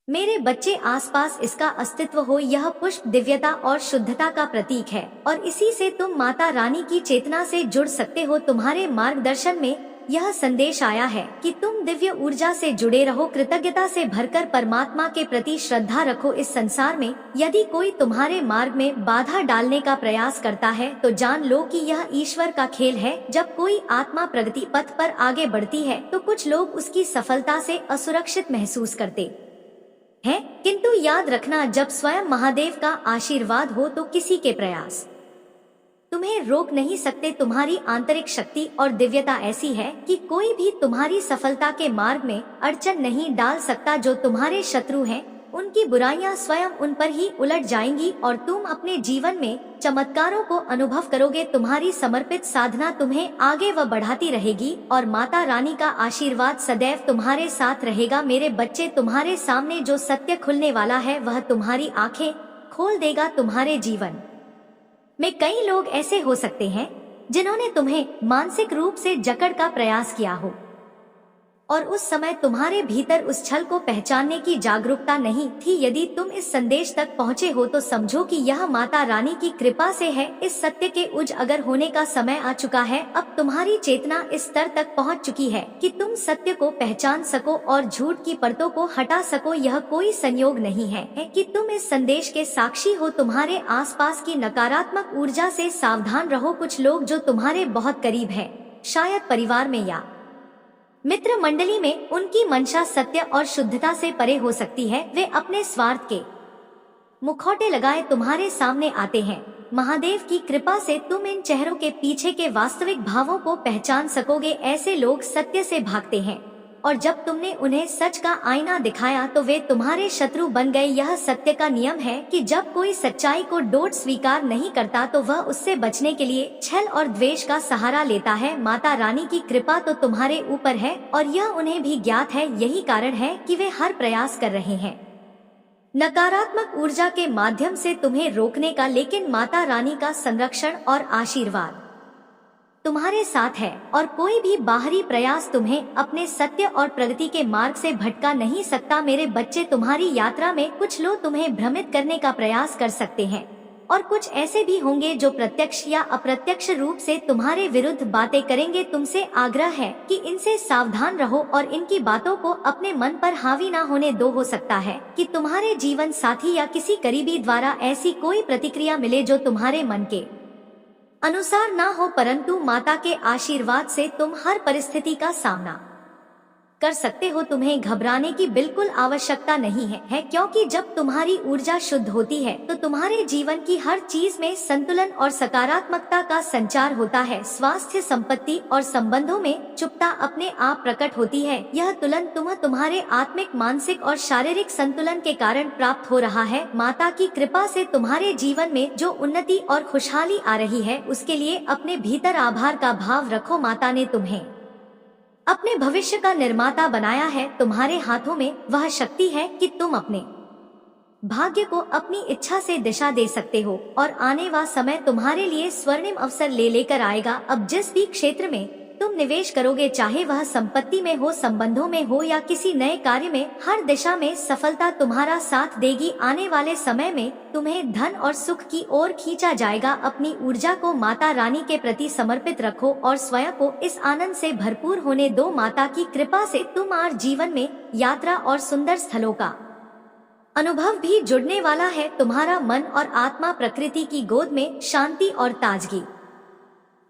मेरे बच्चे आसपास इसका अस्तित्व हो, यह पुष्प दिव्यता और शुद्धता का प्रतीक है और इसी से तुम माता रानी की चेतना से जुड़ सकते हो। तुम्हारे मार्गदर्शन में यह संदेश आया है कि तुम दिव्य ऊर्जा से जुड़े रहो, कृतज्ञता से भरकर परमात्मा के प्रति श्रद्धा रखो। इस संसार में यदि कोई तुम्हारे मार्ग में बाधा डालने का प्रयास करता है तो जान लो कि यह ईश्वर का खेल है। जब कोई आत्मा प्रगति पथ पर आगे बढ़ती है तो कुछ लोग उसकी सफलता से असुरक्षित महसूस करते हैं, किंतु याद रखना, जब स्वयं महादेव का आशीर्वाद हो तो किसी के प्रयास तुम्हें रोक नहीं सकते। तुम्हारी आंतरिक शक्ति और दिव्यता ऐसी है कि कोई भी तुम्हारी सफलता के मार्ग में अड़चन नहीं डाल सकता। जो तुम्हारे शत्रु हैं, उनकी बुराइयां स्वयं उन पर ही उलट जाएंगी और तुम अपने जीवन में चमत्कारों को अनुभव करोगे। तुम्हारी समर्पित साधना तुम्हें आगे व बढ़ाती रहेगी और माता रानी का आशीर्वाद सदैव तुम्हारे साथ रहेगा। मेरे बच्चे, तुम्हारे सामने जो सत्य खुलने वाला है वह तुम्हारी आंखें खोल देगा। तुम्हारे जीवन में कई लोग ऐसे हो सकते हैं जिन्होंने तुम्हें मानसिक रूप से जकड़ का प्रयास किया हो और उस समय तुम्हारे भीतर उस छल को पहचानने की जागरूकता नहीं थी। यदि तुम इस संदेश तक पहुँचे हो तो समझो कि यह माता रानी की कृपा से है। इस सत्य के उजागर होने का समय आ चुका है। अब तुम्हारी चेतना इस स्तर तक पहुँच चुकी है कि तुम सत्य को पहचान सको और झूठ की परतों को हटा सको। यह कोई संयोग नहीं है कि तुम इस संदेश के साक्षी हो। तुम्हारे आसपास की नकारात्मक ऊर्जा से सावधान रहो। कुछ लोग जो तुम्हारे बहुत करीब है, शायद परिवार में या मित्र मंडली में, उनकी मंशा सत्य और शुद्धता से परे हो सकती है। वे अपने स्वार्थ के मुखौटे लगाए तुम्हारे सामने आते हैं। महादेव की कृपा से तुम इन चेहरों के पीछे के वास्तविक भावों को पहचान सकोगे। ऐसे लोग सत्य से भागते हैं और जब तुमने उन्हें सच का आईना दिखाया तो वे तुम्हारे शत्रु बन गए। यह सत्य का नियम है कि जब कोई सच्चाई को डोट स्वीकार नहीं करता तो वह उससे बचने के लिए छल और द्वेष का सहारा लेता है। माता रानी की कृपा तो तुम्हारे ऊपर है और यह उन्हें भी ज्ञात है। यही कारण है कि वे हर प्रयास कर रहे हैं नकारात्मक ऊर्जा के माध्यम से तुम्हें रोकने का, लेकिन माता रानी का संरक्षण और आशीर्वाद तुम्हारे साथ है और कोई भी बाहरी प्रयास तुम्हें अपने सत्य और प्रगति के मार्ग से भटका नहीं सकता। मेरे बच्चे, तुम्हारी यात्रा में कुछ लोग तुम्हें भ्रमित करने का प्रयास कर सकते हैं और कुछ ऐसे भी होंगे जो प्रत्यक्ष या अप्रत्यक्ष रूप से तुम्हारे विरुद्ध बातें करेंगे। तुमसे आग्रह है कि इनसे सावधान रहो और इनकी बातों को अपने मन पर हावी ना होने दो। हो सकता है कि तुम्हारे जीवन साथी या किसी करीबी द्वारा ऐसी कोई प्रतिक्रिया मिले जो तुम्हारे मन के अनुसार ना हो, परंतु माता के आशीर्वाद से तुम हर परिस्थिति का सामना कर सकते हो। तुम्हें घबराने की बिल्कुल आवश्यकता नहीं है क्योंकि जब तुम्हारी ऊर्जा शुद्ध होती है तो तुम्हारे जीवन की हर चीज में संतुलन और सकारात्मकता का संचार होता है। स्वास्थ्य, संपत्ति और संबंधों में चुपता अपने आप प्रकट होती है। यह तुलन तुम्हारे आत्मिक, मानसिक और शारीरिक संतुलन के कारण प्राप्त हो रहा है। माता की कृपा से तुम्हारे जीवन में जो उन्नति और खुशहाली आ रही है उसके लिए अपने भीतर आभार का भाव रखो। माता ने तुम्हें अपने भविष्य का निर्माता बनाया है। तुम्हारे हाथों में वह शक्ति है कि तुम अपने भाग्य को अपनी इच्छा से दिशा दे सकते हो और आने वाला समय तुम्हारे लिए स्वर्णिम अवसर लेकर आएगा। अब जिस भी क्षेत्र में तुम निवेश करोगे, चाहे वह संपत्ति में हो, संबंधों में हो या किसी नए कार्य में, हर दिशा में सफलता तुम्हारा साथ देगी। आने वाले समय में तुम्हें धन और सुख की ओर खींचा जाएगा। अपनी ऊर्जा को माता रानी के प्रति समर्पित रखो और स्वयं को इस आनंद से भरपूर होने दो। माता की कृपा से तुम्हारे जीवन में यात्रा और सुंदर स्थलों का अनुभव भी जुड़ने वाला है। तुम्हारा मन और आत्मा प्रकृति की गोद में शांति और ताजगी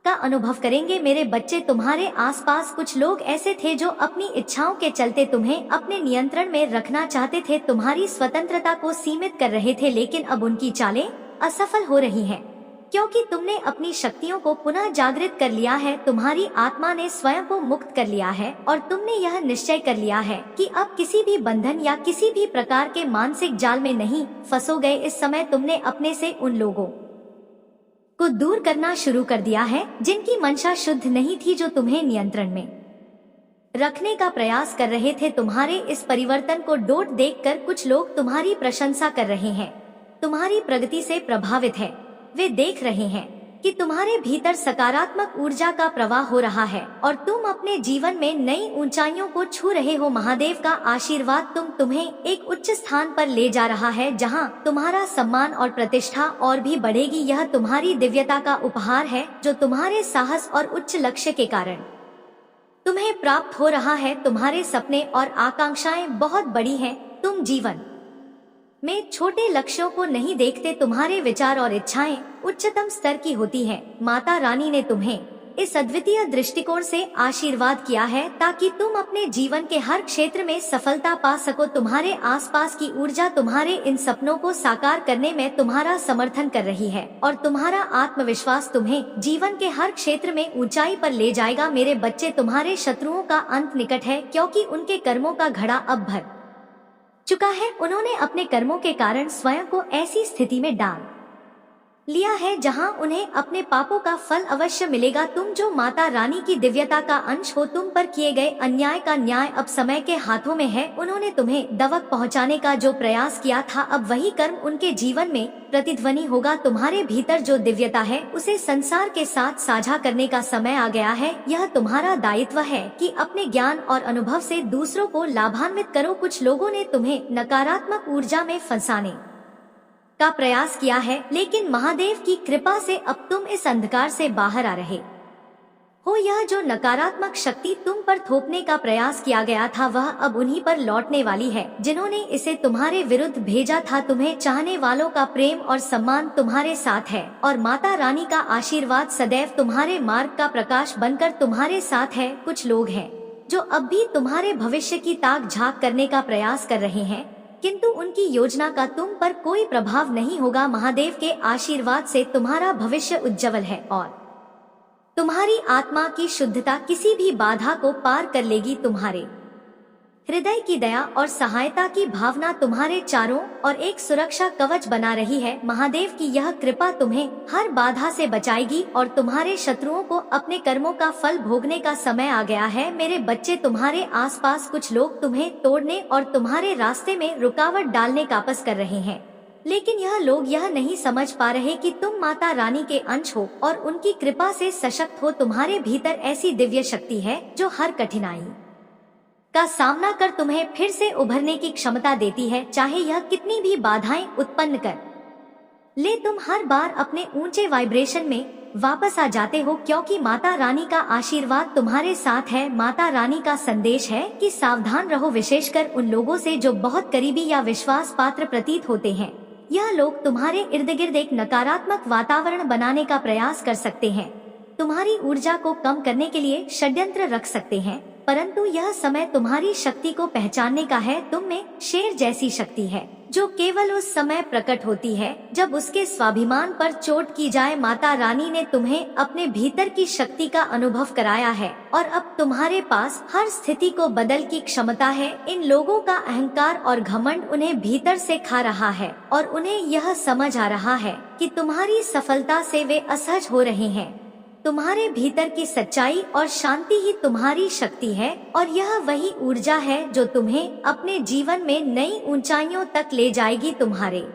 का अनुभव करेंगे। मेरे बच्चे, तुम्हारे आसपास कुछ लोग ऐसे थे जो अपनी इच्छाओं के चलते तुम्हें अपने नियंत्रण में रखना चाहते थे, तुम्हारी स्वतंत्रता को सीमित कर रहे थे, लेकिन अब उनकी चालें असफल हो रही हैं क्योंकि तुमने अपनी शक्तियों को पुनः जागृत कर लिया है। तुम्हारी आत्मा ने स्वयं को मुक्त कर लिया है और तुमने यह निश्चय कर लिया है कि अब किसी भी बंधन या किसी भी प्रकार के मानसिक जाल में नहीं फंसोगे। इस समय तुमने अपने से उन लोगों को दूर करना शुरू कर दिया है जिनकी मंशा शुद्ध नहीं थी, जो तुम्हें नियंत्रण में रखने का प्रयास कर रहे थे। तुम्हारे इस परिवर्तन को डोट देखकर कुछ लोग तुम्हारी प्रशंसा कर रहे हैं, तुम्हारी प्रगति से प्रभावित है। वे देख रहे हैं कि तुम्हारे भीतर सकारात्मक ऊर्जा का प्रवाह हो रहा है और तुम अपने जीवन में नई ऊंचाइयों को छू रहे हो। महादेव का आशीर्वाद तुम्हें एक उच्च स्थान पर ले जा रहा है, जहां तुम्हारा सम्मान और प्रतिष्ठा और भी बढ़ेगी। यह तुम्हारी दिव्यता का उपहार है जो तुम्हारे साहस और उच्च लक्ष्य के कारण तुम्हें प्राप्त हो रहा है। तुम्हारे सपने और आकांक्षाएं बहुत बड़ी हैं। तुम जीवन में छोटे लक्ष्यों को नहीं देखते। तुम्हारे विचार और इच्छाएं उच्चतम स्तर की होती हैं। माता रानी ने तुम्हें इस अद्वितीय दृष्टिकोण से आशीर्वाद किया है ताकि तुम अपने जीवन के हर क्षेत्र में सफलता पा सको। तुम्हारे आसपास की ऊर्जा तुम्हारे इन सपनों को साकार करने में तुम्हारा समर्थन कर रही है और तुम्हारा आत्मविश्वास तुम्हें जीवन के हर क्षेत्र में ऊंचाई पर ले जाएगा। मेरे बच्चे, तुम्हारे शत्रुओं का अंत निकट है, क्योंकि उनके कर्मों का घड़ा अब भर चुका है। उन्होंने अपने कर्मों के कारण स्वयं को ऐसी स्थिति में डाल लिया है जहां उन्हें अपने पापों का फल अवश्य मिलेगा। तुम जो माता रानी की दिव्यता का अंश हो, तुम पर किए गए अन्याय का न्याय अब समय के हाथों में है। उन्होंने तुम्हें दवक पहुंचाने का जो प्रयास किया था, अब वही कर्म उनके जीवन में प्रतिध्वनि होगा। तुम्हारे भीतर जो दिव्यता है उसे संसार के साथ साझा करने का समय आ गया है। यह तुम्हारा दायित्व है कि अपने ज्ञान और अनुभव से दूसरों को लाभान्वित करो। कुछ लोगों ने तुम्हें नकारात्मक ऊर्जा में फंसाने का प्रयास किया है, लेकिन महादेव की कृपा से अब तुम इस अंधकार से बाहर आ रहे हो। यह जो नकारात्मक शक्ति तुम पर थोपने का प्रयास किया गया था, वह अब उन्हीं पर लौटने वाली है जिन्होंने इसे तुम्हारे विरुद्ध भेजा था। तुम्हें चाहने वालों का प्रेम और सम्मान तुम्हारे साथ है और माता रानी का आशीर्वाद सदैव तुम्हारे मार्ग का प्रकाश बनकर तुम्हारे साथ है। कुछ लोग हैं जो अब भी तुम्हारे भविष्य की ताक झांक करने का प्रयास कर रहे हैं, किंतु उनकी योजना का तुम पर कोई प्रभाव नहीं होगा। महादेव के आशीर्वाद से तुम्हारा भविष्य उज्जवल है और तुम्हारी आत्मा की शुद्धता किसी भी बाधा को पार कर लेगी। तुम्हारे हृदय की दया और सहायता की भावना तुम्हारे चारों और एक सुरक्षा कवच बना रही है। महादेव की यह कृपा तुम्हें हर बाधा से बचाएगी और तुम्हारे शत्रुओं को अपने कर्मों का फल भोगने का समय आ गया है। मेरे बच्चे, तुम्हारे आसपास कुछ लोग तुम्हें तोड़ने और तुम्हारे रास्ते में रुकावट डालने का आपस कर रहे हैं, लेकिन यह लोग यह नहीं समझ पा रहे कि तुम माता रानी के अंश हो और उनकी कृपा से सशक्त हो। तुम्हारे भीतर ऐसी दिव्य शक्ति है जो हर कठिनाई का सामना कर तुम्हें फिर से उभरने की क्षमता देती है, चाहे यह कितनी भी बाधाएं उत्पन्न कर ले। तुम हर बार अपने ऊंचे वाइब्रेशन में वापस आ जाते हो, क्योंकि माता रानी का आशीर्वाद तुम्हारे साथ है। माता रानी का संदेश है कि सावधान रहो, विशेषकर उन लोगों से जो बहुत करीबी या विश्वास पात्र प्रतीत होते हैं। यह लोग तुम्हारे इर्द गिर्द एक नकारात्मक वातावरण बनाने का प्रयास कर सकते हैं, तुम्हारी ऊर्जा को कम करने के लिए षड्यंत्र रख सकते हैं, परंतु यह समय तुम्हारी शक्ति को पहचानने का है। तुम में शेर जैसी शक्ति है जो केवल उस समय प्रकट होती है जब उसके स्वाभिमान पर चोट की जाए। माता रानी ने तुम्हें अपने भीतर की शक्ति का अनुभव कराया है और अब तुम्हारे पास हर स्थिति को बदल की क्षमता है। इन लोगों का अहंकार और घमंड उन्हें भीतर से खा रहा है और उन्हें यह समझ आ रहा है कि तुम्हारी सफलता से वे असहज हो रहे हैं। तुम्हारे भीतर की सच्चाई और शांति ही तुम्हारी शक्ति है और यह वही ऊर्जा है जो तुम्हें अपने जीवन में नई ऊंचाइयों तक ले जाएगी। तुम्हारे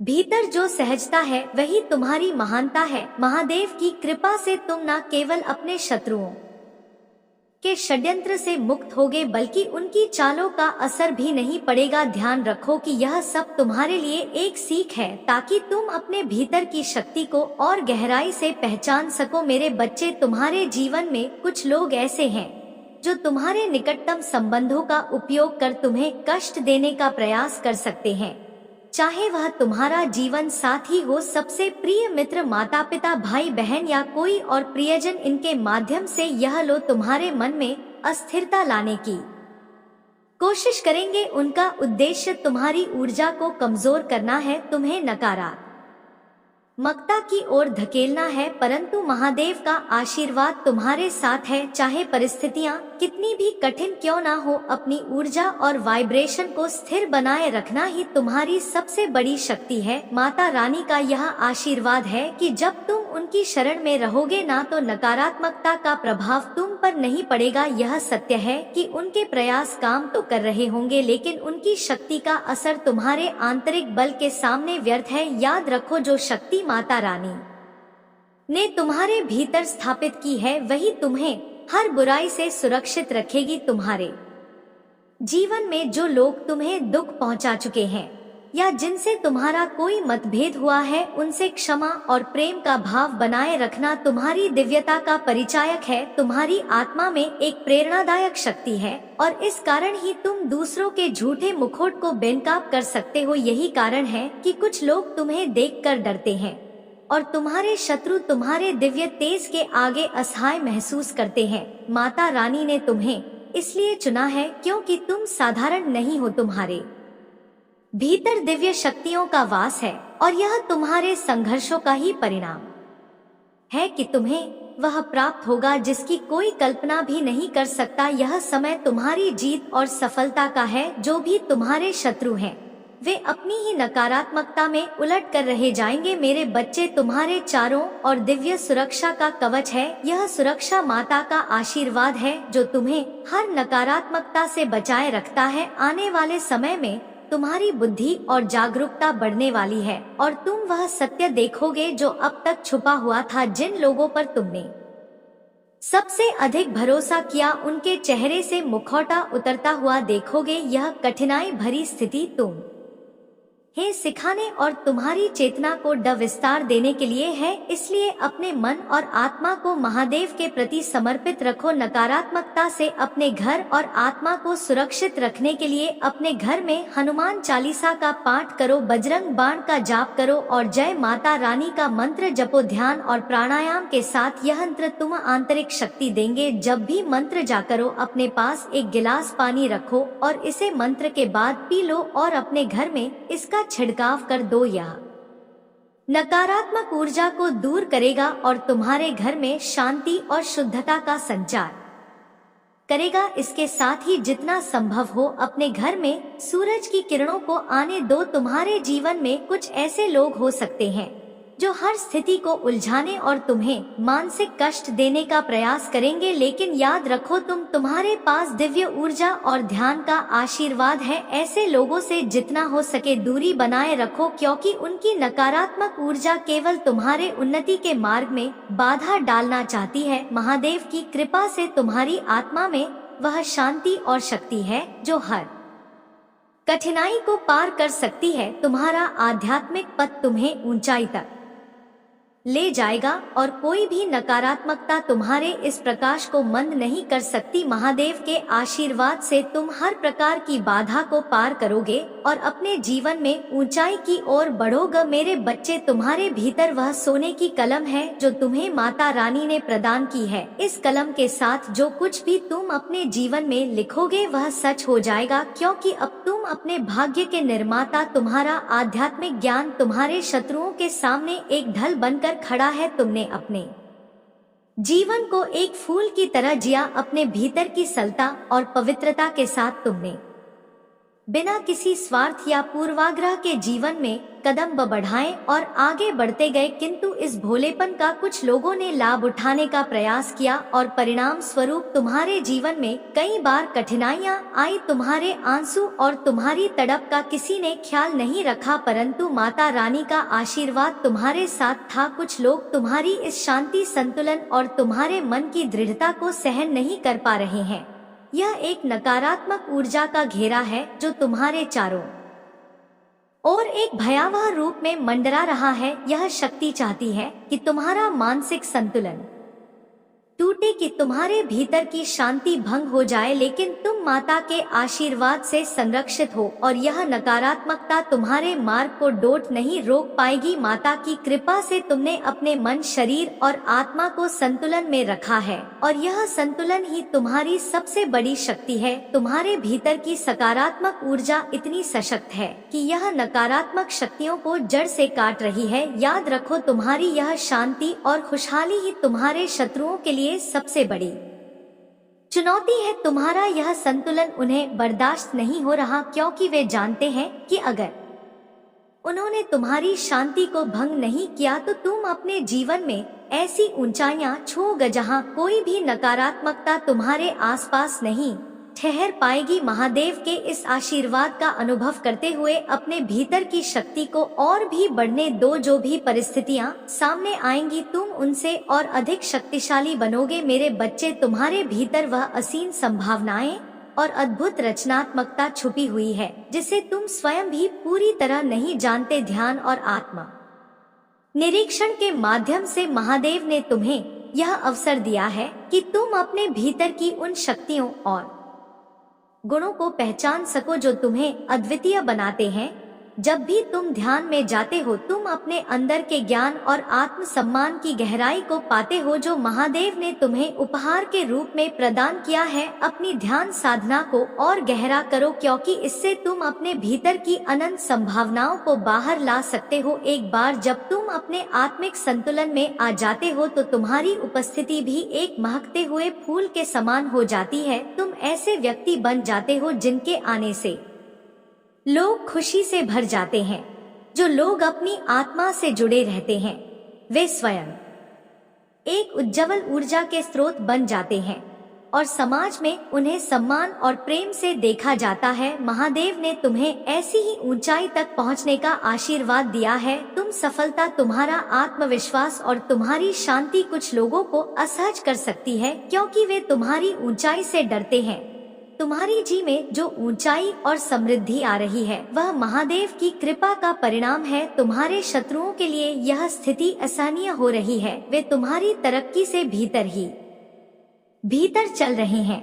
भीतर जो सहजता है वही तुम्हारी महानता है। महादेव की कृपा से तुम न केवल अपने शत्रुओं के षड्यंत्र से मुक्त होगे, बल्कि उनकी चालों का असर भी नहीं पड़ेगा। ध्यान रखो कि यह सब तुम्हारे लिए एक सीख है, ताकि तुम अपने भीतर की शक्ति को और गहराई से पहचान सको। मेरे बच्चे, तुम्हारे जीवन में कुछ लोग ऐसे हैं जो तुम्हारे निकटतम संबंधों का उपयोग कर तुम्हें कष्ट देने का प्रयास कर सकते हैं, चाहे वह तुम्हारा जीवन साथी हो, सबसे प्रिय मित्र, माता पिता, भाई बहन या कोई और प्रियजन। इनके माध्यम से यह लोग तुम्हारे मन में अस्थिरता लाने की कोशिश करेंगे। उनका उद्देश्य तुम्हारी ऊर्जा को कमजोर करना है, तुम्हें नकारात्मकता की ओर धकेलना है, परंतु महादेव का आशीर्वाद तुम्हारे साथ है। चाहे परिस्थितियां कितनी भी कठिन क्यों ना हो, अपनी ऊर्जा और वाइब्रेशन को स्थिर बनाए रखना ही तुम्हारी सबसे बड़ी शक्ति है। माता रानी का यह आशीर्वाद है कि जब तुम उनकी शरण में रहोगे ना तो नकारात्मकता का प्रभाव तुम पर नहीं पड़ेगा। यह सत्य है कि उनके प्रयास काम तो कर रहे होंगे, लेकिन उनकी शक्ति का असर तुम्हारे आंतरिक बल के सामने व्यर्थ है। याद रखो, जो शक्ति माता रानी ने तुम्हारे भीतर स्थापित की है, वही तुम्हें हर बुराई से सुरक्षित रखेगी। तुम्हारे जीवन में जो लोग तुम्हें दुख पहुंचा चुके हैं या जिनसे तुम्हारा कोई मतभेद हुआ है, उनसे क्षमा और प्रेम का भाव बनाए रखना तुम्हारी दिव्यता का परिचायक है। तुम्हारी आत्मा में एक प्रेरणादायक शक्ति है और इस कारण ही तुम दूसरों के झूठे मुखौट को बेनकाब कर सकते हो। यही कारण है कि कुछ लोग तुम्हें देखकर डरते हैं और तुम्हारे शत्रु तुम्हारे दिव्य तेज के आगे असहाय महसूस करते हैं। माता रानी ने तुम्हें इसलिए चुना है क्योंकि तुम साधारण नहीं हो। तुम्हारे भीतर दिव्य शक्तियों का वास है और यह तुम्हारे संघर्षों का ही परिणाम है कि तुम्हें वह प्राप्त होगा जिसकी कोई कल्पना भी नहीं कर सकता। यह समय तुम्हारी जीत और सफलता का है। जो भी तुम्हारे शत्रु हैं, वे अपनी ही नकारात्मकता में उलट कर रह जाएंगे। मेरे बच्चे, तुम्हारे चारों और दिव्य सुरक्षा का कवच है। यह सुरक्षा माता का आशीर्वाद है जो तुम्हें हर नकारात्मकता से बचाए रखता है। आने वाले समय में तुम्हारी बुद्धि और जागरूकता बढ़ने वाली है और तुम वह सत्य देखोगे जो अब तक छुपा हुआ था। जिन लोगों पर तुमने सबसे अधिक भरोसा किया, उनके चेहरे से मुखौटा उतरता हुआ देखोगे। यह कठिनाई भरी स्थिति तुम हे सिखाने और तुम्हारी चेतना को विस्तार देने के लिए है। इसलिए अपने मन और आत्मा को महादेव के प्रति समर्पित रखो। नकारात्मकता से अपने घर और आत्मा को सुरक्षित रखने के लिए अपने घर में हनुमान चालीसा का पाठ करो, बजरंग बाण का जाप करो और जय माता रानी का मंत्र जपो। ध्यान और प्राणायाम के साथ यह मंत्र तुम आंतरिक शक्ति देंगे। जब भी मंत्र जा करो, अपने पास एक गिलास पानी रखो और इसे मंत्र के बाद पी लो और अपने घर में इसका छिड़काव कर दो। यह नकारात्मक ऊर्जा को दूर करेगा और तुम्हारे घर में शांति और शुद्धता का संचार करेगा। इसके साथ ही जितना संभव हो अपने घर में सूरज की किरणों को आने दो। तुम्हारे जीवन में कुछ ऐसे लोग हो सकते हैं जो हर स्थिति को उलझाने और तुम्हें मानसिक कष्ट देने का प्रयास करेंगे, लेकिन याद रखो तुम्हारे पास दिव्य ऊर्जा और ध्यान का आशीर्वाद है। ऐसे लोगों से जितना हो सके दूरी बनाए रखो क्योंकि उनकी नकारात्मक ऊर्जा केवल तुम्हारे उन्नति के मार्ग में बाधा डालना चाहती है। महादेव की कृपा से तुम्हारी आत्मा में वह शांति और शक्ति है जो हर कठिनाई को पार कर सकती है। तुम्हारा आध्यात्मिक पथ तुम्हें ऊंचाई तक ले जाएगा और कोई भी नकारात्मकता तुम्हारे इस प्रकाश को मंद नहीं कर सकती। महादेव के आशीर्वाद से तुम हर प्रकार की बाधा को पार करोगे और अपने जीवन में ऊंचाई की ओर बढ़ोगे। मेरे बच्चे, तुम्हारे भीतर वह सोने की कलम है जो तुम्हें माता रानी ने प्रदान की है। इस कलम के साथ जो कुछ भी तुम अपने जीवन में लिखोगे वह सच हो जाएगा क्योंकि अब तुम अपने भाग्य के निर्माता। तुम्हारा आध्यात्मिक ज्ञान तुम्हारे शत्रुओं के सामने एक ढल बनकर खड़ा है। तुमने अपने जीवन को एक फूल की तरह जिया। अपने भीतर की सरलता और पवित्रता के साथ तुमने बिना किसी स्वार्थ या पूर्वाग्रह के जीवन में कदम बढ़ाए और आगे बढ़ते गए, किंतु इस भोलेपन का कुछ लोगों ने लाभ उठाने का प्रयास किया और परिणाम स्वरूप तुम्हारे जीवन में कई बार कठिनाइयां आई। तुम्हारे आंसू और तुम्हारी तड़प का किसी ने ख्याल नहीं रखा, परंतु माता रानी का आशीर्वाद तुम्हारे साथ था। कुछ लोग तुम्हारी इस शांति, संतुलन और तुम्हारे मन की दृढ़ता को सहन नहीं कर पा रहे हैं। यह एक नकारात्मक ऊर्जा का घेरा है जो तुम्हारे चारों और एक भयावह रूप में मंडरा रहा है। यह शक्ति चाहती है कि तुम्हारा मानसिक संतुलन टूटे, कि तुम्हारे भीतर की शांति भंग हो जाए, लेकिन तुम माता के आशीर्वाद से संरक्षित हो और यह नकारात्मकता तुम्हारे मार्ग को डोट नहीं रोक पाएगी। माता की कृपा से तुमने अपने मन, शरीर और आत्मा को संतुलन में रखा है और यह संतुलन ही तुम्हारी सबसे बड़ी शक्ति है। तुम्हारे भीतर की सकारात्मक ऊर्जा इतनी सशक्त है कि यह नकारात्मक शक्तियों को जड़ से काट रही है। याद रखो, तुम्हारी यह शांति और खुशहाली ही तुम्हारे शत्रुओं के लिए सबसे बड़ी चुनौती है। तुम्हारा यह संतुलन उन्हें बर्दाश्त नहीं हो रहा क्योंकि वे जानते हैं कि अगर उन्होंने तुम्हारी शांति को भंग नहीं किया तो तुम अपने जीवन में ऐसी ऊंचाइयां छूओगे जहां कोई भी नकारात्मकता तुम्हारे आसपास नहीं ठहर पाएगी। महादेव के इस आशीर्वाद का अनुभव करते हुए अपने भीतर की शक्ति को और भी बढ़ने दो। जो भी परिस्थितियां सामने आएंगी तुम उनसे और अधिक शक्तिशाली बनोगे मेरे बच्चे। तुम्हारे भीतर वह असीम संभावनाएं और अद्भुत रचनात्मकता छुपी हुई है जिसे तुम स्वयं भी पूरी तरह नहीं जानते। ध्यान और आत्मा निरीक्षण के माध्यम से महादेव ने तुम्हें यह अवसर दिया है कि तुम अपने भीतर की उन शक्तियों और गुणों को पहचान सको जो तुम्हें अद्वितीय बनाते हैं। जब भी तुम ध्यान में जाते हो तुम अपने अंदर के ज्ञान और आत्म सम्मान की गहराई को पाते हो जो महादेव ने तुम्हें उपहार के रूप में प्रदान किया है। अपनी ध्यान साधना को और गहरा करो क्योंकि इससे तुम अपने भीतर की अनंत संभावनाओं को बाहर ला सकते हो। एक बार जब तुम अपने आत्मिक संतुलन में आ जाते हो तो तुम्हारी उपस्थिति भी एक महकते हुए फूल के समान हो जाती है। तुम ऐसे व्यक्ति बन जाते हो जिनके आने से लोग खुशी से भर जाते हैं। जो लोग अपनी आत्मा से जुड़े रहते हैं वे स्वयं एक उज्जवल ऊर्जा के स्रोत बन जाते हैं और समाज में उन्हें सम्मान और प्रेम से देखा जाता है। महादेव ने तुम्हें ऐसी ही ऊंचाई तक पहुंचने का आशीर्वाद दिया है। तुम सफलता, तुम्हारा आत्मविश्वास और तुम्हारी शांति कुछ लोगों को असहज कर सकती है क्योंकि वे तुम्हारी ऊंचाई से डरते हैं। तुम्हारी जी में जो ऊंचाई और समृद्धि आ रही है वह महादेव की कृपा का परिणाम है। तुम्हारे शत्रुओं के लिए यह स्थिति असहनीय हो रही है। वे तुम्हारी तरक्की से भीतर चल रहे हैं।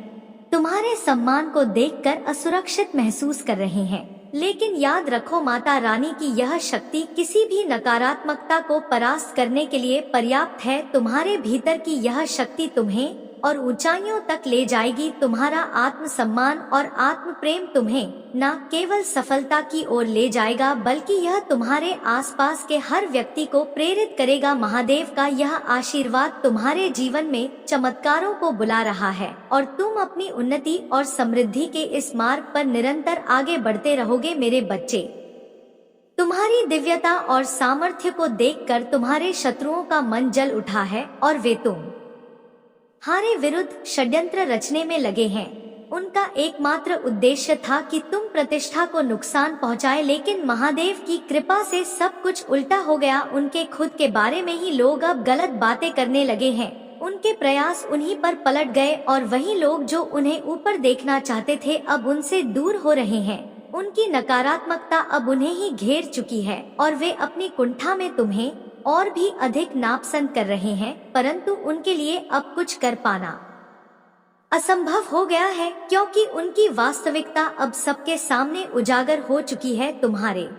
तुम्हारे सम्मान को देखकर असुरक्षित महसूस कर रहे हैं। लेकिन याद रखो माता रानी की यह शक्ति किसी भी नकारात्मकता को परास्त करने के लिए पर्याप्त है। तुम्हारे भीतर की यह शक्ति तुम्हें और ऊंचाइयों तक ले जाएगी। तुम्हारा आत्मसम्मान और आत्म प्रेम तुम्हें न केवल सफलता की ओर ले जाएगा बल्कि यह तुम्हारे आसपास के हर व्यक्ति को प्रेरित करेगा। महादेव का यह आशीर्वाद तुम्हारे जीवन में चमत्कारों को बुला रहा है और तुम अपनी उन्नति और समृद्धि के इस मार्ग पर निरंतर आगे बढ़ते रहोगे मेरे बच्चे। तुम्हारी दिव्यता और सामर्थ्य को देखकर तुम्हारे शत्रुओं का मन जल उठा है और वे तुम्हारे विरुद्ध षड्यंत्र रचने में लगे हैं। उनका एकमात्र उद्देश्य था कि तुम प्रतिष्ठा को नुकसान पहुंचाए, लेकिन महादेव की कृपा से सब कुछ उल्टा हो गया। उनके खुद के बारे में ही लोग अब गलत बातें करने लगे हैं। उनके प्रयास उन्हीं पर पलट गए और वही लोग जो उन्हें ऊपर देखना चाहते थे अब उनसे दूर हो रहे हैं। उनकी नकारात्मकता अब उन्हें ही घेर चुकी है और वे अपनी कुंठा में तुम्हें और भी अधिक नापसंद कर रहे हैं, परंतु उनके लिए अब कुछ कर पाना असंभव हो गया है क्योंकि उनकी वास्तविकता अब सबके सामने उजागर हो चुकी है। तुम्हारे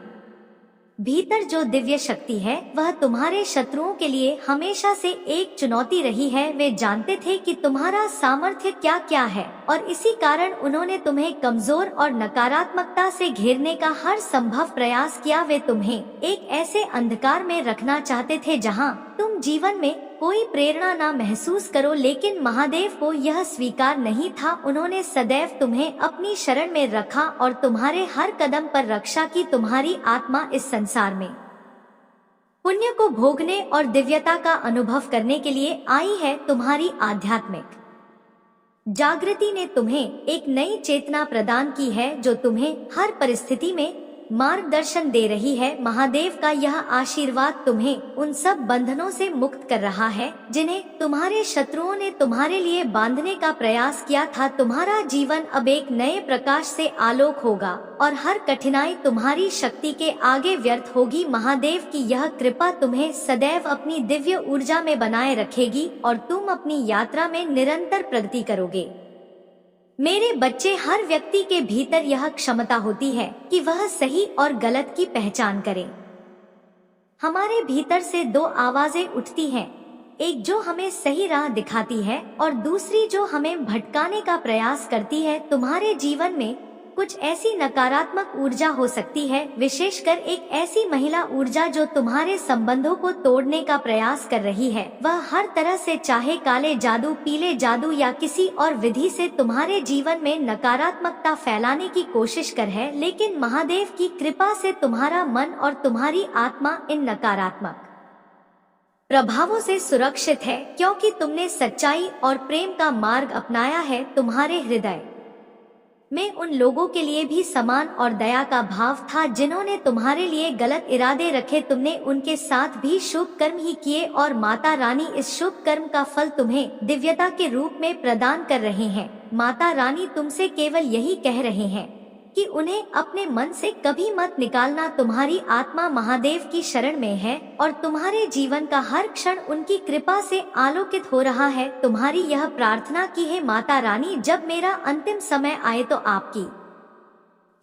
भीतर जो दिव्य शक्ति है वह तुम्हारे शत्रुओं के लिए हमेशा से एक चुनौती रही है। वे जानते थे कि तुम्हारा सामर्थ्य क्या क्या है और इसी कारण उन्होंने तुम्हें कमजोर और नकारात्मकता से घेरने का हर संभव प्रयास किया। वे तुम्हें एक ऐसे अंधकार में रखना चाहते थे जहां तुम जीवन में कोई प्रेरणा ना महसूस करो, लेकिन महादेव को यह स्वीकार नहीं था। उन्होंने सदैव तुम्हें अपनी शरण में रखा और तुम्हारे हर कदम पर रक्षा की। तुम्हारी आत्मा इस संसार में पुण्य को भोगने और दिव्यता का अनुभव करने के लिए आई है। तुम्हारी आध्यात्मिक जागृति ने तुम्हें एक नई चेतना प्रदान की है जो तुम्हें हर परिस्थिति में मार्गदर्शन दे रही है। महादेव का यह आशीर्वाद तुम्हें उन सब बंधनों से मुक्त कर रहा है जिन्हें तुम्हारे शत्रुओं ने तुम्हारे लिए बांधने का प्रयास किया था। तुम्हारा जीवन अब एक नए प्रकाश से आलोक होगा और हर कठिनाई तुम्हारी शक्ति के आगे व्यर्थ होगी। महादेव की यह कृपा तुम्हें सदैव अपनी दिव्य ऊर्जा में बनाए रखेगी और तुम अपनी यात्रा में निरंतर प्रगति करोगे। मेरे बच्चे, हर व्यक्ति के भीतर यह क्षमता होती है कि वह सही और गलत की पहचान करे। हमारे भीतर से दो आवाजें उठती हैं, एक जो हमें सही राह दिखाती है और दूसरी जो हमें भटकाने का प्रयास करती है। तुम्हारे जीवन में कुछ ऐसी नकारात्मक ऊर्जा हो सकती है, विशेषकर एक ऐसी महिला ऊर्जा जो तुम्हारे संबंधों को तोड़ने का प्रयास कर रही है। वह हर तरह से, चाहे काले जादू, पीले जादू या किसी और विधि से तुम्हारे जीवन में नकारात्मकता फैलाने की कोशिश कर है, लेकिन महादेव की कृपा से तुम्हारा मन और तुम्हारी आत्मा इन नकारात्मक प्रभावों से सुरक्षित है क्योंकि तुमने सच्चाई और प्रेम का मार्ग अपनाया है। तुम्हारे हृदय में उन लोगों के लिए भी समान और दया का भाव था जिन्होंने तुम्हारे लिए गलत इरादे रखे। तुमने उनके साथ भी शुभ कर्म ही किए और माता रानी इस शुभ कर्म का फल तुम्हें दिव्यता के रूप में प्रदान कर रहे हैं। माता रानी तुमसे केवल यही कह रहे हैं कि उन्हें अपने मन से कभी मत निकालना। तुम्हारी आत्मा महादेव की शरण में है और तुम्हारे जीवन का हर क्षण उनकी कृपा से आलोकित हो रहा है। तुम्हारी यह प्रार्थना की है, माता रानी जब मेरा अंतिम समय आए तो आपकी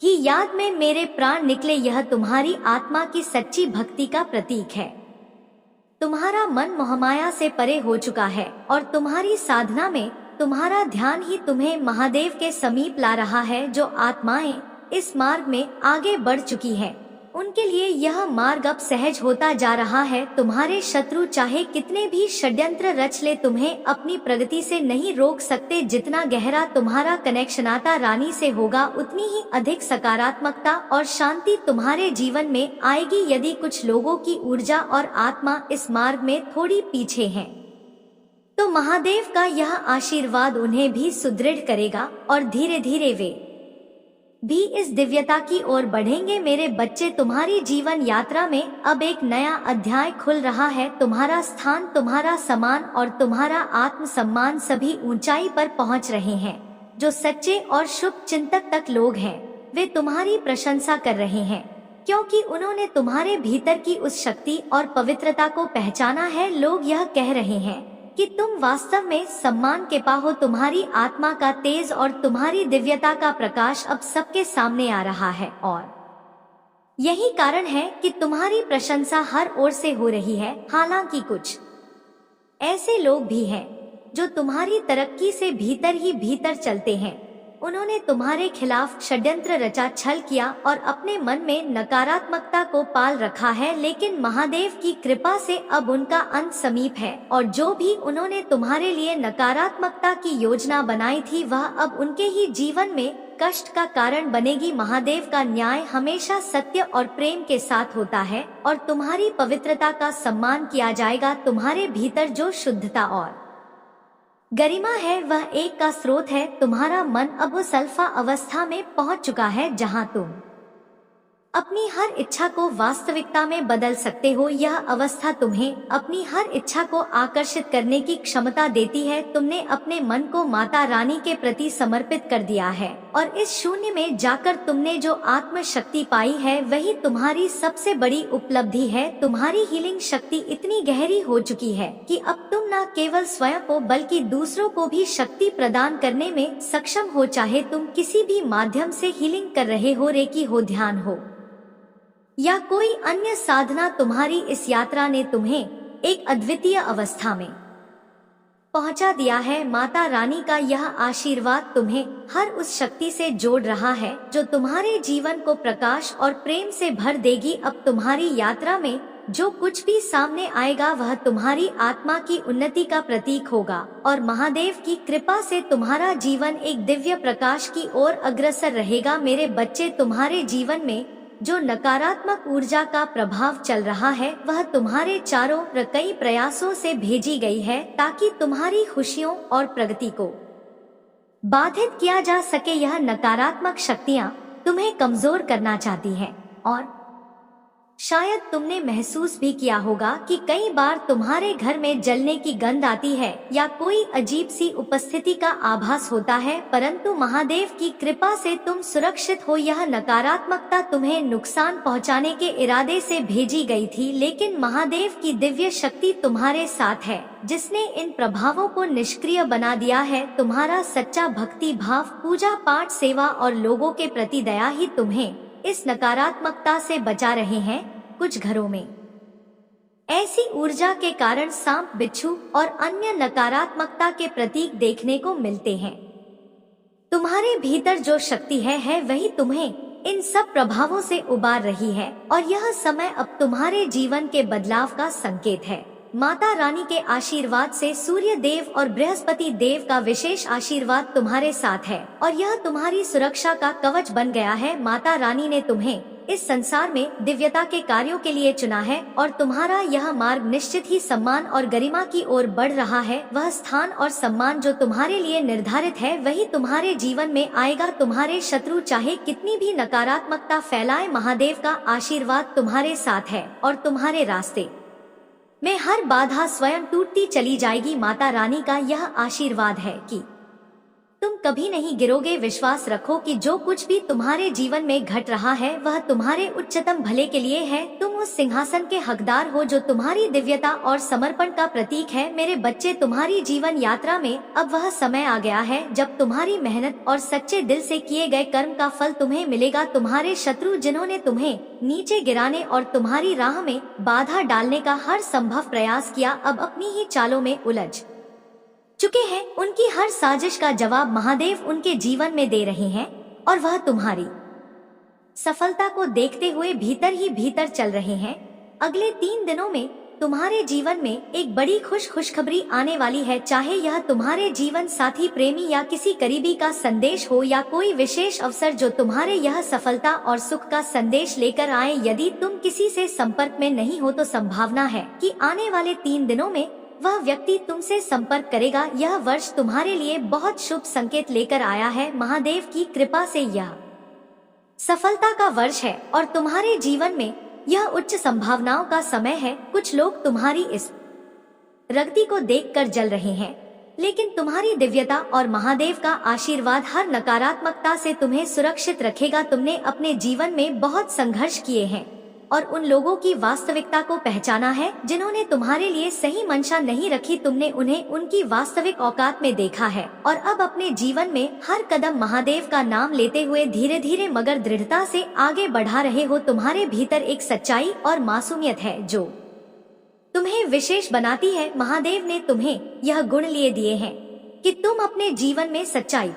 ही याद में मेरे प्राण निकले। यह तुम्हारी आत्मा की सच्ची भक्ति का प्रतीक है। तुम्हारा मन मोहमाया से परे हो चुका है और तुम्हारी साधना में तुम्हारा ध्यान ही तुम्हें महादेव के समीप ला रहा है। जो आत्माएं इस मार्ग में आगे बढ़ चुकी हैं, उनके लिए यह मार्ग अब सहज होता जा रहा है। तुम्हारे शत्रु चाहे कितने भी षड्यंत्र रच ले, तुम्हें अपनी प्रगति से नहीं रोक सकते। जितना गहरा तुम्हारा कनेक्शन माता रानी से होगा, उतनी ही अधिक सकारात्मकता और शांति तुम्हारे जीवन में आएगी। यदि कुछ लोगों की ऊर्जा और आत्मा इस मार्ग में थोड़ी पीछे है, तो महादेव का यह आशीर्वाद उन्हें भी सुदृढ़ करेगा और धीरे धीरे वे भी इस दिव्यता की ओर बढ़ेंगे। मेरे बच्चे, तुम्हारी जीवन यात्रा में अब एक नया अध्याय खुल रहा है। तुम्हारा स्थान, तुम्हारा सम्मान और तुम्हारा आत्मसम्मान सभी ऊंचाई पर पहुंच रहे हैं। जो सच्चे और शुभ चिंतक तक लोग हैं, वे तुम्हारी प्रशंसा कर रहे हैं, क्योंकि उन्होंने तुम्हारे भीतर की उस शक्ति और पवित्रता को पहचाना है। लोग यह कह रहे हैं कि तुम वास्तव में सम्मान के पाहो। तुम्हारी आत्मा का तेज और तुम्हारी दिव्यता का प्रकाश अब सबके सामने आ रहा है और यही कारण है कि तुम्हारी प्रशंसा हर ओर से हो रही है। हालांकि कुछ ऐसे लोग भी हैं जो तुम्हारी तरक्की से भीतर ही भीतर चलते हैं। उन्होंने तुम्हारे खिलाफ षड्यंत्र रचा, छल किया और अपने मन में नकारात्मकता को पाल रखा है, लेकिन महादेव की कृपा से अब उनका अंत समीप है और जो भी उन्होंने तुम्हारे लिए नकारात्मकता की योजना बनाई थी, वह अब उनके ही जीवन में कष्ट का कारण बनेगी। महादेव का न्याय हमेशा सत्य और प्रेम के साथ होता है और तुम्हारी पवित्रता का सम्मान किया जाएगा। तुम्हारे भीतर जो शुद्धता और गरिमा है, वह एक का स्रोत है। तुम्हारा मन अब उस अल्फा अवस्था में पहुंच चुका है जहां तुम अपनी हर इच्छा को वास्तविकता में बदल सकते हो। यह अवस्था तुम्हें अपनी हर इच्छा को आकर्षित करने की क्षमता देती है। तुमने अपने मन को माता रानी के प्रति समर्पित कर दिया है और इस शून्य में जाकर तुमने जो आत्म शक्ति पाई है, वही तुम्हारी सबसे बड़ी उपलब्धि है। तुम्हारी हीलिंग शक्ति इतनी गहरी हो चुकी है कि अब तुम न केवल स्वयं को बल्कि दूसरों को भी शक्ति प्रदान करने में सक्षम हो। चाहे तुम किसी भी माध्यम से हीलिंग कर रहे हो, रेकी हो, ध्यान हो या कोई अन्य साधना, तुम्हारी इस यात्रा ने तुम्हें एक अद्वितीय अवस्था में पहुंचा दिया है। माता रानी का यह आशीर्वाद तुम्हें हर उस शक्ति से जोड़ रहा है जो तुम्हारे जीवन को प्रकाश और प्रेम से भर देगी। अब तुम्हारी यात्रा में जो कुछ भी सामने आएगा, वह तुम्हारी आत्मा की उन्नति का प्रतीक होगा और महादेव की कृपा से तुम्हारा जीवन एक दिव्य प्रकाश की ओर अग्रसर रहेगा। मेरे बच्चे, तुम्हारे जीवन में जो नकारात्मक ऊर्जा का प्रभाव चल रहा है, वह तुम्हारे चारों कई प्रयासों से भेजी गई है ताकि तुम्हारी खुशियों और प्रगति को बाधित किया जा सके। यह नकारात्मक शक्तियां तुम्हें कमजोर करना चाहती हैं और शायद तुमने महसूस भी किया होगा कि कई बार तुम्हारे घर में जलने की गंध आती है या कोई अजीब सी उपस्थिति का आभास होता है, परंतु महादेव की कृपा से तुम सुरक्षित हो। यह नकारात्मकता तुम्हें नुकसान पहुंचाने के इरादे से भेजी गई थी, लेकिन महादेव की दिव्य शक्ति तुम्हारे साथ है जिसने इन प्रभावों को निष्क्रिय बना दिया है। तुम्हारा सच्चा भक्ति भाव, पूजा पाठ, सेवा और लोगों के प्रति दया ही तुम्हें इस नकारात्मकता से बचा रहे हैं। कुछ घरों में ऐसी ऊर्जा के कारण सांप, बिच्छू और अन्य नकारात्मकता के प्रतीक देखने को मिलते हैं। तुम्हारे भीतर जो शक्ति है वही तुम्हें इन सब प्रभावों से उबार रही है और यह समय अब तुम्हारे जीवन के बदलाव का संकेत है। माता रानी के आशीर्वाद से सूर्य देव और बृहस्पति देव का विशेष आशीर्वाद तुम्हारे साथ है और यह तुम्हारी सुरक्षा का कवच बन गया है। माता रानी ने तुम्हें इस संसार में दिव्यता के कार्यों के लिए चुना है और तुम्हारा यह मार्ग निश्चित ही सम्मान और गरिमा की ओर बढ़ रहा है। वह स्थान और सम्मान जो तुम्हारे लिए निर्धारित है वही तुम्हारे जीवन में आएगा। तुम्हारे शत्रु चाहे कितनी भी नकारात्मकता फैलाए, महादेव का आशीर्वाद तुम्हारे साथ है और तुम्हारे रास्ते में हर बाधा स्वयं टूटती चली जाएगी। माता रानी का यह आशीर्वाद है कि तुम कभी नहीं गिरोगे। विश्वास रखो कि जो कुछ भी तुम्हारे जीवन में घट रहा है वह तुम्हारे उच्चतम भले के लिए है। तुम उस सिंहासन के हकदार हो जो तुम्हारी दिव्यता और समर्पण का प्रतीक है। मेरे बच्चे, तुम्हारी जीवन यात्रा में अब वह समय आ गया है जब तुम्हारी मेहनत और सच्चे दिल से किए गए कर्म का फल तुम्हें मिलेगा। तुम्हारे शत्रु जिन्होंने तुम्हें नीचे गिराने और तुम्हारी राह में बाधा डालने का हर संभव प्रयास किया, अब अपनी ही चालों में उलझ चुके हैं। उनकी हर साजिश का जवाब महादेव उनके जीवन में दे रहे हैं और वह तुम्हारी सफलता को देखते हुए भीतर ही भीतर चल रहे हैं। अगले 3 दिनों में तुम्हारे जीवन में एक बड़ी खुशखबरी आने वाली है। चाहे यह तुम्हारे जीवन साथी, प्रेमी या किसी करीबी का संदेश हो या कोई विशेष अवसर जो तुम्हारे यह सफलता और सुख का संदेश लेकर आए। यदि तुम किसी से संपर्क में नहीं हो तो संभावना है कि आने वाले 3 दिनों में वह व्यक्ति तुमसे संपर्क करेगा। यह वर्ष तुम्हारे लिए बहुत शुभ संकेत लेकर आया है। महादेव की कृपा से यह सफलता का वर्ष है और तुम्हारे जीवन में यह उच्च संभावनाओं का समय है। कुछ लोग तुम्हारी इस प्रगति को देखकर जल रहे हैं, लेकिन तुम्हारी दिव्यता और महादेव का आशीर्वाद हर नकारात्मकता से तुम्हें सुरक्षित रखेगा। तुमने अपने जीवन में बहुत संघर्ष किए हैं और उन लोगों की वास्तविकता को पहचाना है जिन्होंने तुम्हारे लिए सही मंशा नहीं रखी। तुमने उन्हें उनकी वास्तविक औकात में देखा है और अब अपने जीवन में हर कदम महादेव का नाम लेते हुए धीरे धीरे मगर दृढ़ता से आगे बढ़ा रहे हो। तुम्हारे भीतर एक सच्चाई और मासूमियत है जो तुम्हें विशेष बनाती है। महादेव ने तुम्हें यह गुण लिए दिए हैं कि तुम अपने जीवन में सच्चाई,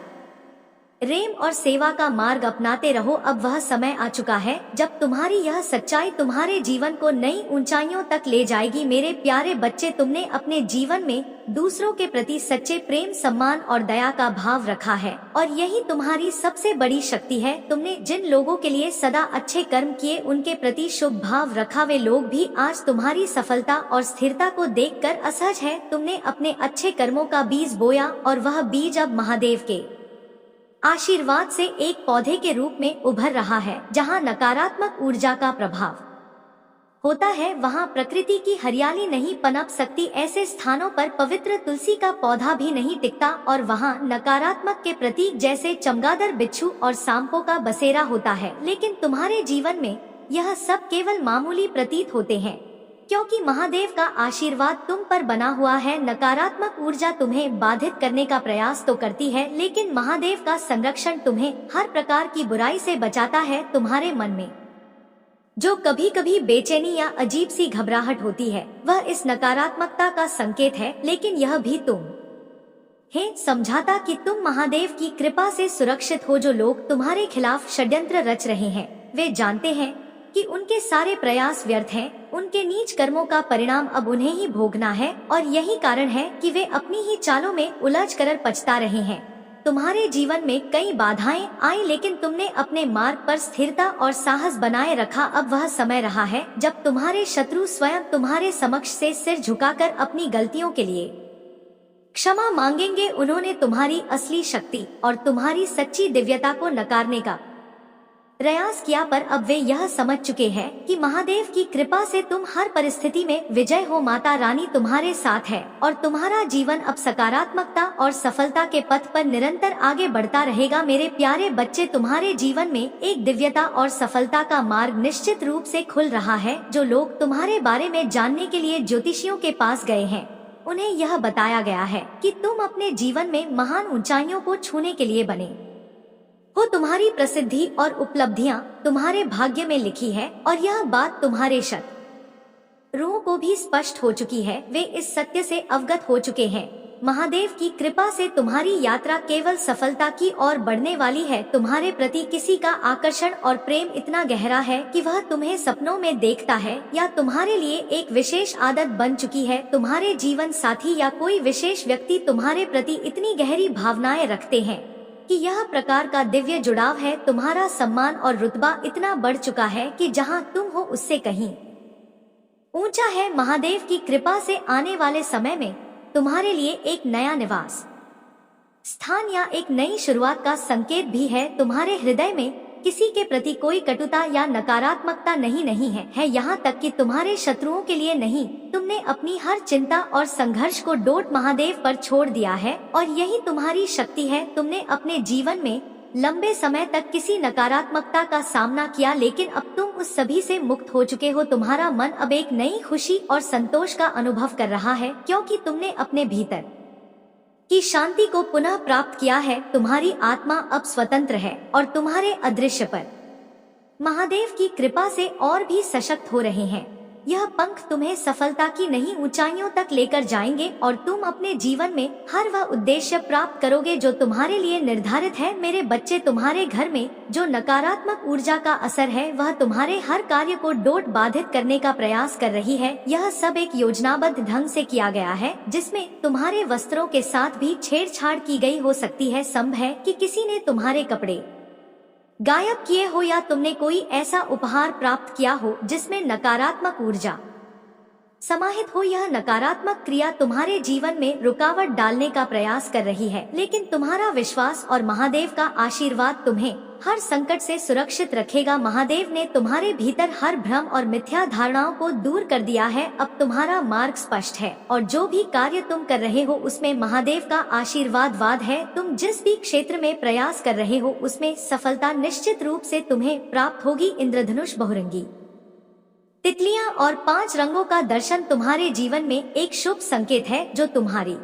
प्रेम और सेवा का मार्ग अपनाते रहो। अब वह समय आ चुका है जब तुम्हारी यह सच्चाई तुम्हारे जीवन को नई ऊंचाइयों तक ले जाएगी। मेरे प्यारे बच्चे, तुमने अपने जीवन में दूसरों के प्रति सच्चे प्रेम, सम्मान और दया का भाव रखा है और यही तुम्हारी सबसे बड़ी शक्ति है। तुमने जिन लोगों के लिए सदा अच्छे कर्म किए, उनके प्रति शुभ भाव रखा, वे लोग भी आज तुम्हारी सफलता और स्थिरता को देखकर असहज है। तुमने अपने अच्छे कर्मों का बीज बोया और वह बीज अब महादेव के आशीर्वाद से एक पौधे के रूप में उभर रहा है। जहाँ नकारात्मक ऊर्जा का प्रभाव होता है वहाँ प्रकृति की हरियाली नहीं पनप सकती। ऐसे स्थानों पर पवित्र तुलसी का पौधा भी नहीं टिकता और वहाँ नकारात्मक के प्रतीक जैसे चमगादड़, बिच्छू और सांपों का बसेरा होता है। लेकिन तुम्हारे जीवन में यह सब केवल मामूली प्रतीत होते हैं क्योंकि महादेव का आशीर्वाद तुम पर बना हुआ है। नकारात्मक ऊर्जा तुम्हें बाधित करने का प्रयास तो करती है, लेकिन महादेव का संरक्षण तुम्हें हर प्रकार की बुराई से बचाता है। तुम्हारे मन में जो कभी कभी बेचैनी या अजीब सी घबराहट होती है वह इस नकारात्मकता का संकेत है, लेकिन यह भी तुम है समझाता कि तुम महादेव की कृपा से सुरक्षित हो। जो लोग तुम्हारे खिलाफ षड्यंत्र रच रहे हैं वे जानते हैं कि उनके सारे प्रयास व्यर्थ हैं। उनके नीच कर्मों का परिणाम अब उन्हें ही भोगना है और यही कारण है कि वे अपनी ही चालों में उलझ कर पछता रहे हैं। तुम्हारे जीवन में कई बाधाएं आई, लेकिन तुमने अपने मार्ग पर स्थिरता और साहस बनाए रखा। अब वह समय रहा है जब तुम्हारे शत्रु स्वयं तुम्हारे समक्ष से सिर झुकाकर अपनी गलतियों के लिए क्षमा मांगेंगे। उन्होंने तुम्हारी असली शक्ति और तुम्हारी सच्ची दिव्यता को नकारने का प्रयास किया, पर अब वे यह समझ चुके हैं कि महादेव की कृपा से तुम हर परिस्थिति में विजय हो। माता रानी तुम्हारे साथ है और तुम्हारा जीवन अब सकारात्मकता और सफलता के पथ पर निरंतर आगे बढ़ता रहेगा। मेरे प्यारे बच्चे, तुम्हारे जीवन में एक दिव्यता और सफलता का मार्ग निश्चित रूप से खुल रहा है। जो लोग तुम्हारे बारे में जानने के लिए ज्योतिषियों के पास गए हैं उन्हें यह बताया गया है कि तुम अपने जीवन में महान ऊंचाइयों को छूने के लिए बने हो। तुम्हारी प्रसिद्धि और उपलब्धियां तुम्हारे भाग्य में लिखी है और यह बात तुम्हारे शत्रुओं को भी स्पष्ट हो चुकी है। वे इस सत्य से अवगत हो चुके हैं। महादेव की कृपा से तुम्हारी यात्रा केवल सफलता की ओर बढ़ने वाली है। तुम्हारे प्रति किसी का आकर्षण और प्रेम इतना गहरा है कि वह तुम्हें सपनों में देखता है या तुम्हारे लिए एक विशेष आदत बन चुकी है। तुम्हारे जीवन साथी या कोई विशेष व्यक्ति तुम्हारे प्रति इतनी गहरी भावनाएं रखते हैं कि यह प्रकार का दिव्य जुड़ाव है। तुम्हारा सम्मान और रुतबा इतना बढ़ चुका है कि जहां तुम हो उससे कहीं ऊंचा है। महादेव की कृपा से आने वाले समय में तुम्हारे लिए एक नया निवास स्थान या एक नई शुरुआत का संकेत भी है। तुम्हारे हृदय में किसी के प्रति कोई कटुता या नकारात्मकता नहीं है यहाँ तक कि तुम्हारे शत्रुओं के लिए नहीं। तुमने अपनी हर चिंता और संघर्ष को डोट महादेव पर छोड़ दिया है और यही तुम्हारी शक्ति है। तुमने अपने जीवन में लंबे समय तक किसी नकारात्मकता का सामना किया, लेकिन अब तुम उस सभी से मुक्त हो चुके हो। तुम्हारा मन अब एक नई खुशी और संतोष का अनुभव कर रहा है, क्योंकि तुमने अपने भीतर की शांति को पुनः प्राप्त किया है। तुम्हारी आत्मा अब स्वतंत्र है और तुम्हारे अदृश्य पर महादेव की कृपा से और भी सशक्त हो रहे हैं। यह पंख तुम्हें सफलता की नई ऊंचाइयों तक लेकर जाएंगे और तुम अपने जीवन में हर वह उद्देश्य प्राप्त करोगे जो तुम्हारे लिए निर्धारित है। मेरे बच्चे, तुम्हारे घर में जो नकारात्मक ऊर्जा का असर है वह तुम्हारे हर कार्य को डोट बाधित करने का प्रयास कर रही है। यह सब एक योजनाबद्ध ढंग से किया गया है, जिसमें तुम्हारे वस्त्रों के साथ भी छेड़छाड़ की गई हो सकती है। संभव है कि किसी ने तुम्हारे कपड़े गायब किए हो या तुमने कोई ऐसा उपहार प्राप्त किया हो जिसमें नकारात्मक ऊर्जा समाहित हो। यह नकारात्मक क्रिया तुम्हारे जीवन में रुकावट डालने का प्रयास कर रही है, लेकिन तुम्हारा विश्वास और महादेव का आशीर्वाद तुम्हें हर संकट से सुरक्षित रखेगा। महादेव ने तुम्हारे भीतर हर भ्रम और मिथ्या धारणाओं को दूर कर दिया है। अब तुम्हारा मार्ग स्पष्ट है और जो भी कार्य तुम कर रहे हो उसमें महादेव का आशीर्वाद है। तुम जिस भी क्षेत्र में प्रयास कर रहे हो उसमें सफलता निश्चित रूप से तुम्हें प्राप्त होगी। इंद्रधनुष, बहुरंगी तितलियां और 5 रंगों का दर्शन तुम्हारे जीवन में एक शुभ संकेत है जो तुम्हारी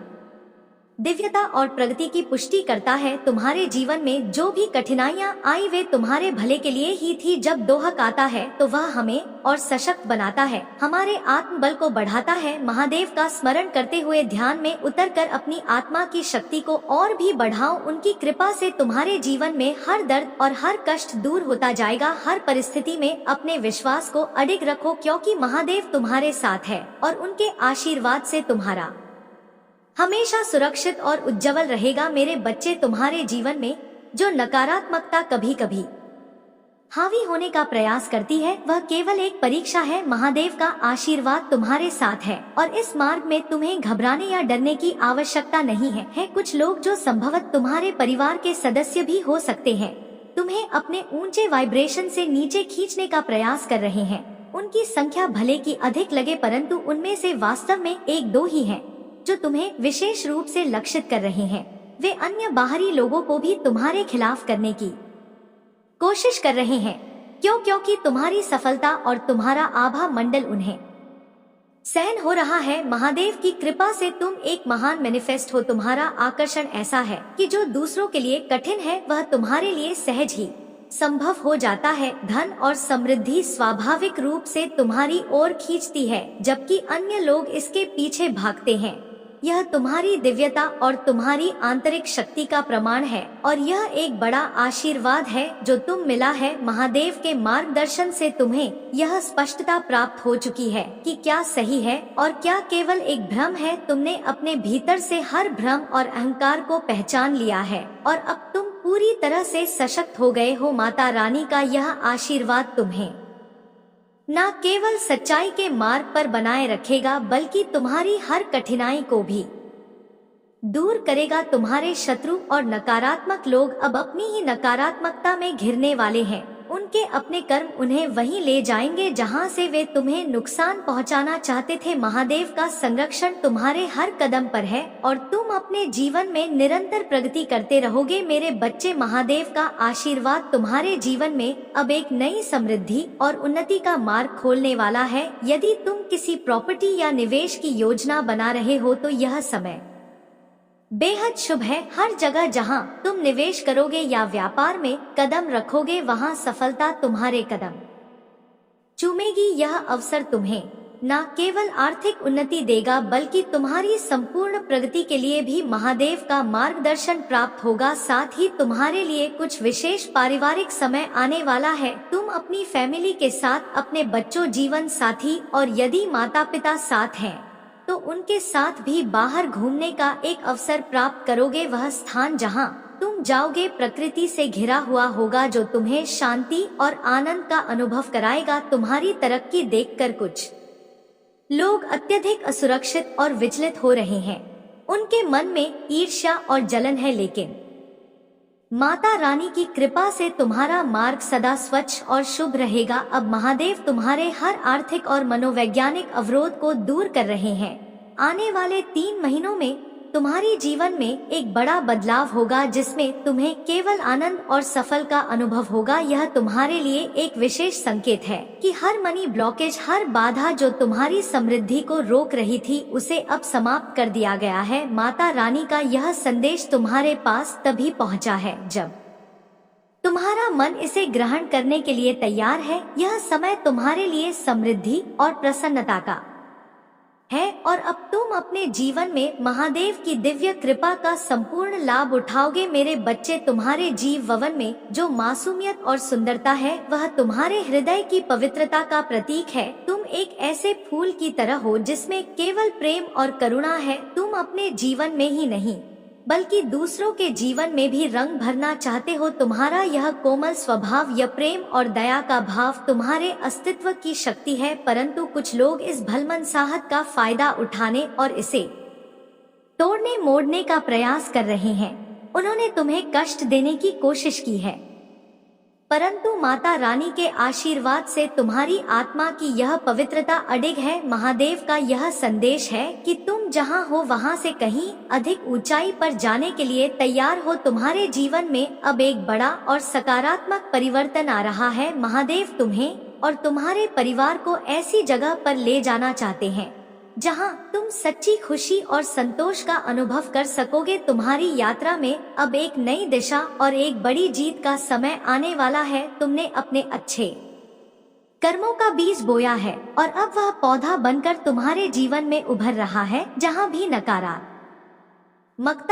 दिव्यता और प्रगति की पुष्टि करता है। तुम्हारे जीवन में जो भी कठिनाइयां आई वे तुम्हारे भले के लिए ही थी। जब दोहक आता है तो वह हमें और सशक्त बनाता है, हमारे आत्मबल को बढ़ाता है। महादेव का स्मरण करते हुए ध्यान में उतरकर अपनी आत्मा की शक्ति को और भी बढ़ाओ। उनकी कृपा से तुम्हारे जीवन में हर दर्द और हर कष्ट दूर होता जाएगा। हर परिस्थिति में अपने विश्वास को अडिग रखो, क्योंकि महादेव तुम्हारे साथ है और उनके आशीर्वाद से तुम्हारा हमेशा सुरक्षित और उज्जवल रहेगा। मेरे बच्चे, तुम्हारे जीवन में जो नकारात्मकता कभी कभी हावी होने का प्रयास करती है वह केवल एक परीक्षा है। महादेव का आशीर्वाद तुम्हारे साथ है और इस मार्ग में तुम्हें घबराने या डरने की आवश्यकता नहीं है। कुछ लोग जो संभवतः तुम्हारे परिवार के सदस्य भी हो सकते हैं, तुम्हें अपने ऊंचे वाइब्रेशन से नीचे खींचने का प्रयास कर रहे हैं। उनकी संख्या भले की अधिक लगे, परंतु उनमें से वास्तव में 1-2 ही हैं जो तुम्हें विशेष रूप से लक्षित कर रहे हैं। वे अन्य बाहरी लोगों को भी तुम्हारे खिलाफ करने की कोशिश कर रहे हैं। क्योंकि तुम्हारी सफलता और तुम्हारा आभा मंडल उन्हें सहन हो रहा है। महादेव की कृपा से तुम एक महान मैनिफेस्ट हो। तुम्हारा आकर्षण ऐसा है कि जो दूसरों के लिए कठिन है वह तुम्हारे लिए सहज ही संभव हो जाता है। धन और समृद्धि स्वाभाविक रूप से तुम्हारी ओर खींचती है, जबकि अन्य लोग इसके पीछे भागते हैं। यह तुम्हारी दिव्यता और तुम्हारी आंतरिक शक्ति का प्रमाण है और यह एक बड़ा आशीर्वाद है जो तुम मिला है। महादेव के मार्गदर्शन से तुम्हें यह स्पष्टता प्राप्त हो चुकी है कि क्या सही है और क्या केवल एक भ्रम है। तुमने अपने भीतर से हर भ्रम और अहंकार को पहचान लिया है और अब तुम पूरी तरह से सशक्त हो गए हो। माता रानी का यह आशीर्वाद तुम्हें न केवल सच्चाई के मार्ग पर बनाए रखेगा, बल्कि तुम्हारी हर कठिनाई को भी दूर करेगा। तुम्हारे शत्रु और नकारात्मक लोग अब अपनी ही नकारात्मकता में घिरने वाले हैं। उनके अपने कर्म उन्हें वहीं ले जाएंगे जहां से वे तुम्हें नुकसान पहुंचाना चाहते थे। महादेव का संरक्षण तुम्हारे हर कदम पर है और तुम अपने जीवन में निरंतर प्रगति करते रहोगे। मेरे बच्चे, महादेव का आशीर्वाद तुम्हारे जीवन में अब एक नई समृद्धि और उन्नति का मार्ग खोलने वाला है। यदि तुम किसी प्रॉपर्टी या निवेश की योजना बना रहे हो तो यह समय बेहद शुभ है। हर जगह जहां तुम निवेश करोगे या व्यापार में कदम रखोगे वहां सफलता तुम्हारे कदम चूमेगी। यह अवसर तुम्हें न केवल आर्थिक उन्नति देगा, बल्कि तुम्हारी संपूर्ण प्रगति के लिए भी महादेव का मार्गदर्शन प्राप्त होगा। साथ ही तुम्हारे लिए कुछ विशेष पारिवारिक समय आने वाला है। तुम अपनी फैमिली के साथ, अपने बच्चों, जीवन साथी और यदि माता पिता साथ हैं तो उनके साथ भी बाहर घूमने का एक अवसर प्राप्त करोगे। वह स्थान जहां तुम जाओगे प्रकृति से घिरा हुआ होगा जो तुम्हें शांति और आनंद का अनुभव कराएगा। तुम्हारी तरक्की देखकर कुछ लोग अत्यधिक असुरक्षित और विचलित हो रहे हैं। उनके मन में ईर्ष्या और जलन है, लेकिन माता रानी की कृपा से तुम्हारा मार्ग सदा स्वच्छ और शुभ रहेगा। अब महादेव तुम्हारे हर आर्थिक और मनोवैज्ञानिक अवरोध को दूर कर रहे हैं। आने वाले 3 महीनों में तुम्हारी जीवन में एक बड़ा बदलाव होगा जिसमें तुम्हें केवल आनंद और सफल का अनुभव होगा। यह तुम्हारे लिए एक विशेष संकेत है कि हर मनी ब्लॉकेज, हर बाधा जो तुम्हारी समृद्धि को रोक रही थी, उसे अब समाप्त कर दिया गया है। माता रानी का यह संदेश तुम्हारे पास तभी पहुंचा है जब तुम्हारा मन इसे ग्रहण करने के लिए तैयार है। यह समय तुम्हारे लिए समृद्धि और प्रसन्नता का है और अब तुम अपने जीवन में महादेव की दिव्य कृपा का संपूर्ण लाभ उठाओगे। मेरे बच्चे, तुम्हारे जीवन में जो मासूमियत और सुंदरता है वह तुम्हारे हृदय की पवित्रता का प्रतीक है। तुम एक ऐसे फूल की तरह हो जिसमें केवल प्रेम और करुणा है। तुम अपने जीवन में ही नहीं बल्कि दूसरों के जीवन में भी रंग भरना चाहते हो। तुम्हारा यह कोमल स्वभाव, यह प्रेम और दया का भाव तुम्हारे अस्तित्व की शक्ति है, परंतु कुछ लोग इस भलमनसाहत का फायदा उठाने और इसे तोड़ने मोड़ने का प्रयास कर रहे हैं। उन्होंने तुम्हें कष्ट देने की कोशिश की है, परंतु माता रानी के आशीर्वाद से तुम्हारी आत्मा की यह पवित्रता अडिग है। महादेव का यह संदेश है कि तुम जहां हो वहां से कहीं अधिक ऊंचाई पर जाने के लिए तैयार हो। तुम्हारे जीवन में अब एक बड़ा और सकारात्मक परिवर्तन आ रहा है। महादेव तुम्हें और तुम्हारे परिवार को ऐसी जगह पर ले जाना चाहते हैं जहां तुम सच्ची खुशी और संतोष का अनुभव कर सकोगे। तुम्हारी यात्रा में अब एक नई दिशा और एक बड़ी जीत का समय आने वाला है। तुमने अपने अच्छे कर्मों का बीज बोया है और अब वह पौधा बनकर तुम्हारे जीवन में उभर रहा है। जहां भी नकारात्मकता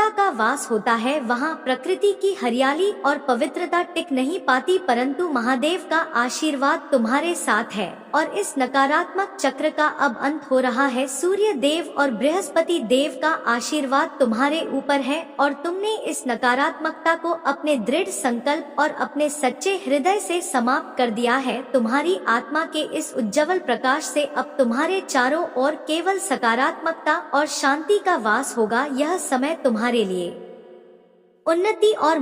का वास होता है वहां प्रकृति की हरियाली और पवित्रता टिक नहीं पाती, परंतु महादेव का आशीर्वाद तुम्हारे साथ है और इस नकारात्मक चक्र का अब अंत हो रहा है। सूर्य देव और बृहस्पति देव का आशीर्वाद तुम्हारे ऊपर है और तुमने इस नकारात्मकता को अपने दृढ़ संकल्प और अपने सच्चे हृदय से समाप्त कर दिया है। तुम्हारी आत्मा के इस उज्जवल प्रकाश से अब तुम्हारे चारों ओर केवल सकारात्मकता और शांति का वास होगा। यह समय तुम्हारे लिए उन्नति और